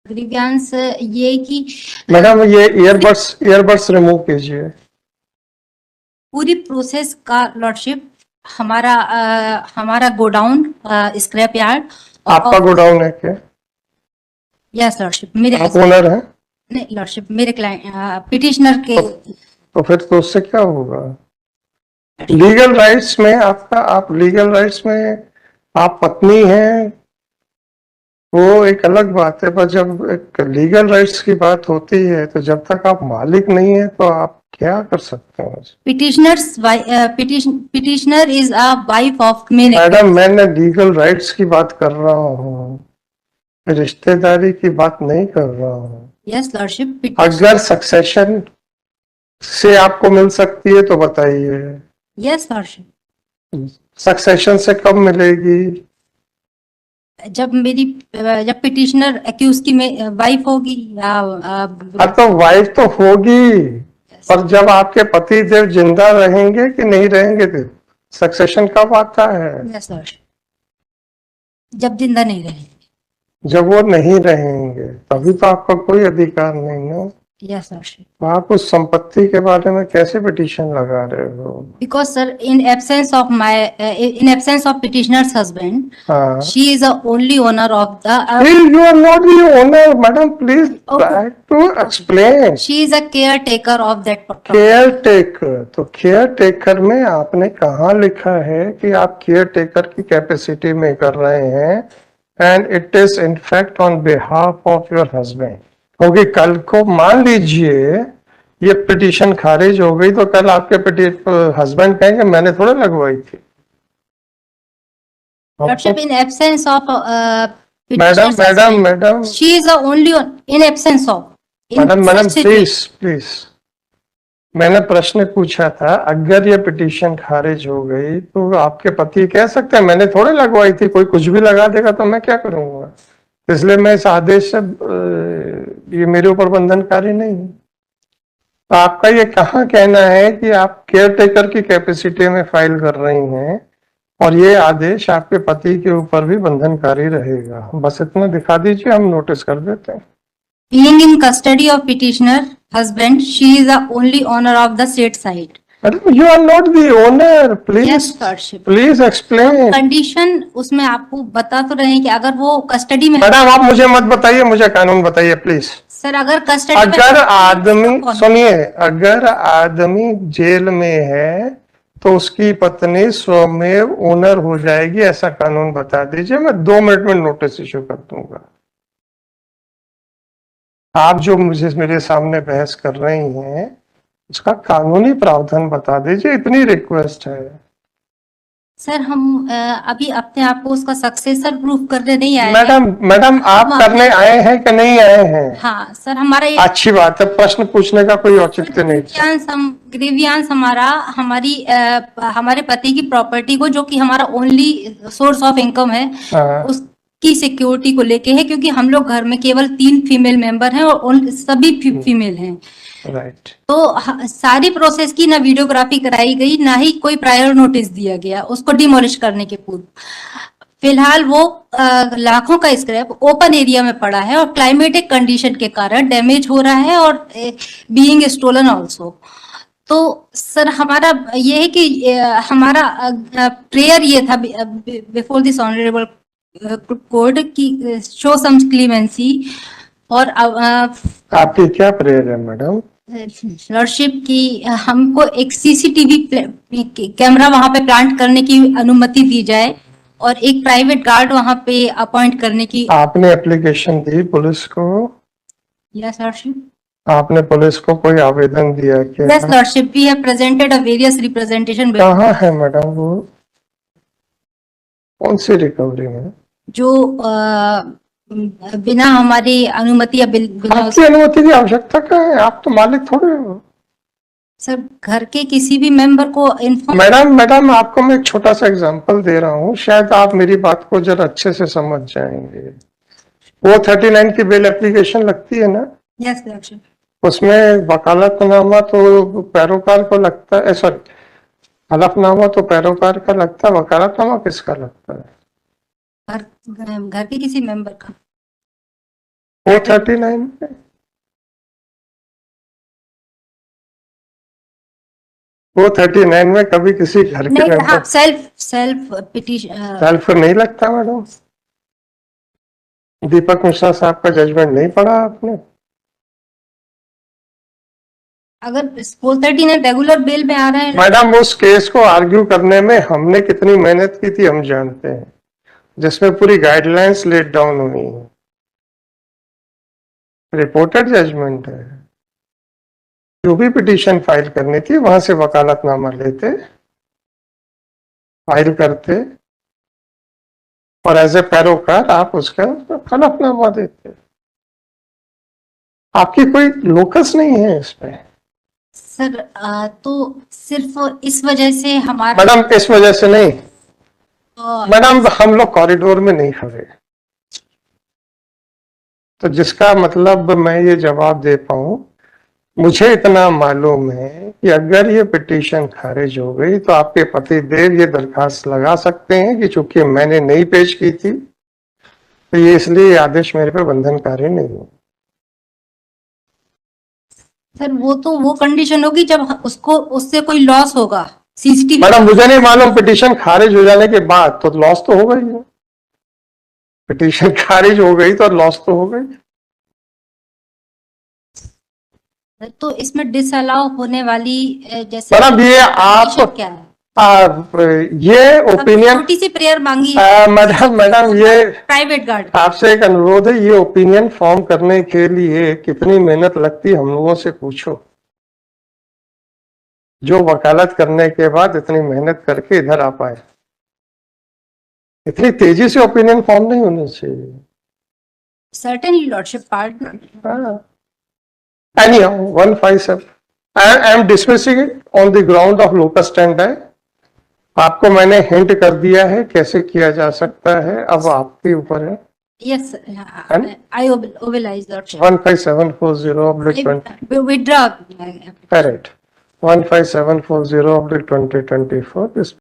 दिव्यांश ये कि मैडम ये ईयरबड्स रिमूव कीजिए। पूरी प्रोसेस का लॉर्डशिप हमारा गोडाउन स्क्रैप यार्ड। आपका गोडाउन है क्या? यस लॉर्डशिप, मेरे आप ओनर हैं? नहीं लॉर्डशिप, मेरे क्लाइंट पिटिशनर के। तो फिर तो उससे क्या होगा? लीगल राइट्स में आप लीगल राइट्स में आप पत्नी हैं, वो एक अलग बात है, पर जब एक लीगल राइट्स की बात होती है तो जब तक आप मालिक नहीं है तो आप क्या कर सकते हैं? Petitioner is a wife of मेरे। मैडम मैंने लीगल राइट्स की बात कर रहा हूँ, रिश्तेदारी की बात नहीं कर रहा हूँ। Yes lordship. अगर सक्सेशन से आपको मिल सकती है तो बताइए। Yes lordship. सक्सेशन से कब मिलेगी? जब पिटिशनर एक्यूज की वाइफ होगी या तो वाइफ तो होगी, पर जब आपके पति देव जिंदा रहेंगे कि नहीं रहेंगे तो सक्सेशन कब आता है? यस लॉर्डशिप, जब जिंदा नहीं रहेंगे। जब वो नहीं रहेंगे तभी तो आपका कोई अधिकार नहीं है। Yes lordship. तो आप उस संपत्ति के बारे में कैसे पिटीशन लगा रहे हो? Because sir, in absence of petitioner's husband, हाँ, she is the only owner of the. You are not the owner, madam. Please try to explain. She is a caretaker of that property. Care taker, तो care taker में आपने कहाँ लिखा है कि आप care taker की कैपेसिटी में कर रहे हैं? And it is in fact on behalf of your husband. क्योंकि कल को मान लीजिए ये पिटीशन खारिज हो गई तो कल आपके हस्बैंड कहेंगे मैंने थोड़ा लगवाई थी। Lordship, in absence of madam she is the only one in absence of. Madam please मैंने प्रश्न पूछा था, अगर ये पिटीशन खारिज हो गई तो आपके पति कह सकते हैं मैंने थोड़े लगवाई थी, कोई कुछ भी लगा देगा तो मैं क्या करूंगा? इसलिए मैं इस आदेश से ये मेरे ऊपर बंधनकारी नहीं है। तो आपका ये कहाँ कहना है कि आप केयर टेकर की कैपेसिटी में फाइल कर रही हैं और ये आदेश आपके पति के ऊपर भी बंधनकारी रहेगा? बस इतना दिखा दीजिए, हम नोटिस कर देते हैं। Being in custody of petitioner husband, she is the only owner of the said site. You are not the owner. Please, yes, lordship. Please explain. Condition उसमें आपको बता तो रहे हैं कि अगर वो कस्टडी में। मैडम आप मुझे मत बताइए, मुझे कानून बताइए प्लीज। सर अगर कस्टडी अगर आदमी सुनिए, अगर आदमी जेल में है तो उसकी पत्नी स्वमेव ओनर हो जाएगी, ऐसा कानून बता दीजिए, मैं 2 मिनट में नोटिस इशू कर दूंगा। आप जो मुझे मेरे सामने बहस कर रही हैं उसका कानूनी प्रावधान बता दीजिए, इतनी रिक्वेस्ट है। सर हम अभी अपने आप को उसका सक्सेसर प्रूफ करने नहीं आए। मैडम आप करने आए हैं कि नहीं आए हैं? हाँ सर, हमारा अच्छी बात है, प्रश्न पूछने का कोई औचित्य नहीं। ग्रीवियांस हमारे पति की प्रॉपर्टी को, जो कि हमारा ओनली सोर्स ऑफ इनकम है, उसकी सिक्योरिटी को लेके है, क्योंकि हम लोग घर में केवल 3 फीमेल मेंबर हैं और सभी फीमेल हैं। राइट। तो सारी प्रोसेस की ना वीडियोग्राफी कराई गई, ना ही कोई प्रायर नोटिस दिया गया उसको डिमोलिश करने के पूर्व। फिलहाल वो लाखों का स्क्रैप ओपन एरिया में पड़ा है और क्लाइमेटिक कंडीशन के कारण डैमेज हो रहा है और बीइंग स्टोलन आल्सो। तो सर हमारा ये है कि हमारा प्रेयर ये था बिफोर दिस ऑनरेबल कोर्ट की शो सम क्लीमेंसी। और आपकी क्या प्रेयर है मैडम? लॉर्डशिप की हमको एक सीसीटीवी कैमरा वहां पे प्लांट करने की अनुमति दी जाए और एक प्राइवेट गार्ड वहां पे अपॉइंट करने की। आपने एप्लीकेशन दी पुलिस को? Yes lordship. आपने पुलिस को कोई आवेदन दिया क्या? Yes lordship, we have presented a various representation. कहाँ है मैडम वो? कौन सी रिकवरी में? जो बिना हमारी अनुमति या बिना आपकी अनुमति की आवश्यकता क्या है? आप तो मालिक थोड़े हो। सर घर के किसी भी मेंबर को इन्फॉर्म। मैडम आपको मैं एक छोटा सा एग्जांपल दे रहा हूँ, शायद आप मेरी बात को जरा अच्छे से समझ जाएंगे। वो 39 की बेल एप्लीकेशन लगती है ना? Yes lordship. उसमें वकालतनामा तो पैरोकार को लगता है, सॉरी हलफनामा तो पैरोकार का लगता है, वकालतनामा किसका लगता है? घर के किसी मेंबर का। 439 में 439 में कभी किसी घर के नहीं, हाँ, मेंबर सेल्फ पिटीशन। सेल्फ नहीं लगता मैडम। दीपक मिश्रा साहब का जजमेंट नहीं पढ़ा आपने? अगर 439 रेगुलर बेल में आ रहा है, मैडम उस केस को आर्ग्यू करने में हमने कितनी मेहनत की थी हम जानते हैं, जिसमें पूरी गाइडलाइंस लेट डाउन हुई है, रिपोर्टेड जजमेंट है। जो भी पिटीशन फाइल करनी थी वहां से वकालतनामा लेते, फाइल करते और एज ए पैरोकार आप उसका हलफनामा देते। आपकी कोई लोकस नहीं है इसमें सर। तो सिर्फ इस वजह से हमारा मैडम, इस वजह से नहीं मैडम, हम लोग कॉरिडोर में नहीं खड़े, तो जिसका मतलब मैं ये जवाब दे पाऊं, मुझे इतना मालूम है कि अगर ये पिटीशन खारिज हो गई तो आपके पति देव ये दरखास्त लगा सकते हैं कि चूंकि मैंने नहीं पेश की थी तो ये इसलिए आदेश मेरे पे बंधनकारी नहीं हो। सर, वो कंडीशन होगी जब उसको उससे कोई लॉस होगा सीसीटीवी। मैडम मुझे नहीं मालूम, पिटीशन खारिज हो जाने के बाद तो लॉस तो हो गई है। पिटीशन खारिज हो गई तो लॉस तो हो गई। तो इसमें डिसअलाउ होने वाली जैसे मैडम ये आप क्या है? ये ओपिनियन, छोटी सी प्रेयर मांगी मैडम ये प्राइवेट गार्ड। आपसे एक अनुरोध है, ये ओपिनियन फॉर्म करने के लिए कितनी मेहनत लगती है हम लोगों से पूछो, जो वकालत करने के बाद इतनी मेहनत करके इधर आ पाए। इतनी तेजी से ओपिनियन फॉर्म नहीं होनी चाहिए। Certainly, Lordship, pardon. Anyhow, 157. I am dismissing it on the ground of locus standi. आपको मैंने हिंट कर दिया है कैसे किया जा सकता है, अब आपके ऊपर है। Yes, I oblige, Lordship. 15740/20. Withdraw. Correct. 15740/2024. This